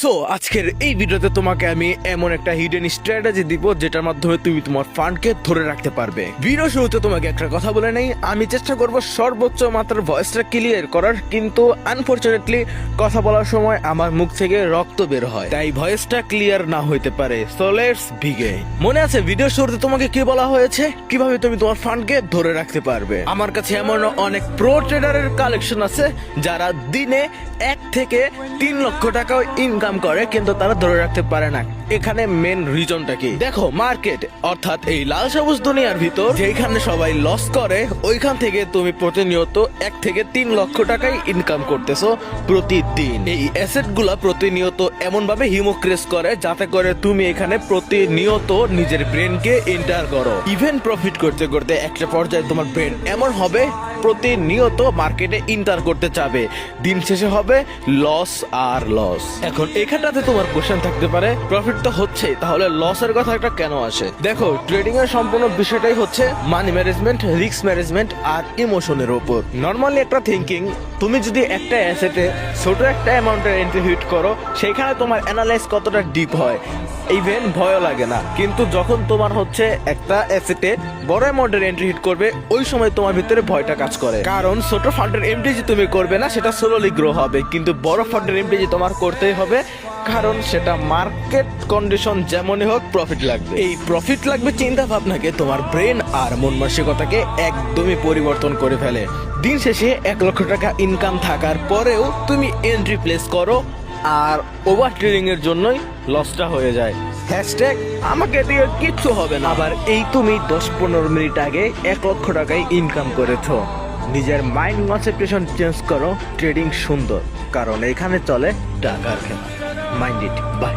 So আজকের এই ভিডিওতে তোমাকে আমি এমন একটা হিডেন স্ট্র্যাটেজি দিব যেটার মাধ্যমে তুমি তোমার ফান্ডকে ধরে রাখতে পারবে। ভিডিও শুরুতে তোমাকে একটা কথা বলে নেই, আমি চেষ্টা করব সর্বোচ্চ মাত্রার ভয়েসটা ক্লিয়ার করার, কিন্তু আনফরচুনেটলি কথা বলার সময় আমার মুখ থেকে রক্ত বের হয়, তাই ভয়েসটা ক্লিয়ার না হইতে পারে। So let's begin. মনে আছে ভিডিও শুরুতে তোমাকে কি বলা হয়েছে, কিভাবে তুমি তোমার ফান্ডকে ধরে রাখতে পারবে? আমার কাছে এমন অনেক প্রো ট্রেডারের কালেকশন আছে যারা দিনে 1 থেকে 3 লক্ষ টাকা ইনকাম করে, কিন্তু তারা ধরে রাখতে পারে না। এখানে মেন রিজনটা কি? দেখো, মার্কেট অর্থাৎ এই লাল সবুজ দুনিয়ার ভিতর যেখানে সবাই লস করে, ওইখান থেকে তুমি প্রতিনিয়ত 1 থেকে 3 লক্ষ টাকাই ইনকাম করতেছো প্রতিদিন। এই অ্যাসেট গুলা প্রতিনিয়ত এমন ভাবে হিমোক্রেস করে যাতে করে তুমি এখানে প্রতিনিয়ত নিজের ব্রেনকে এন্টার করো। ইভেন প্রফিট করতে করতে একটা পর্যায়ে তোমার ব্রেন এমন হবে প্রতিনিয়ত মার্কেটে ইন্টার করতে চাবে, দিন শেষে হবে লস আর লস। এখন এখানটাতে তোমার কোশ্চেন থাকতে পারে, প্রফিট তো হচ্ছে, তাহলে লসের কথা একটা কেন আসে? দেখো, ট্রেডিং এর সম্পূর্ণ বিষয়টাই হচ্ছে মানি ম্যানেজমেন্ট, রিস্ক ম্যানেজমেন্ট আর ইমোশনের উপর। নর্মালি একটা থিঙ্কিং, তুমি যদি একটা অ্যাসেটে ছোট একটা অ্যামাউন্টের এন্ট্রি হিট করো, সেখানে তোমার অ্যানালাইজ কতটা ডিপ হয়, ইভেন ভয়ও লাগে না। কিন্তু যখন তোমার হচ্ছে একটা অ্যাসেটে বড় অ্যামাউন্টের এন্ট্রি হিট করবে, ওই সময় তোমার ভিতরে ভয়টা কাজ করে। কারণ ছোট ফান্ডের এমটিজি তুমি করবে না, সেটা স্লোলি গ্রো হবে, কিন্তু বড় ফান্ডের এমটিজি তোমার করতেই হবে, কারণ সেটা মার্কেট কন্ডিশন যেমনই হোক প্রফিট লাগবে। এই প্রফিট লাগবে চিন্তা ভাবনাকে, তোমার ব্রেন আর মন মানসিকতাকে একদমই পরিবর্তন করে ফেলে। দিন শেষে 1 লক্ষ টাকা ইনকাম থাকার পরেও তুমি এন্ট্রি প্লেস করো আর ওভার ট্রেডিং এর জন্যই লসটা হয়ে যায়। হ্যাশট্যাগ আমাকে দিয়ে কিচ্ছু হবে না। আবার এই তুমি 10-15 মিনিট আগে 1 লক্ষ টাকায় ইনকাম করেছো। নিজের মাইন্ড কনসেন্ট্রেশন চেঞ্জ করো, ট্রেডিং সুন্দর, কারণ এখানে চলে টাকার খেলা। Mind it. বাই।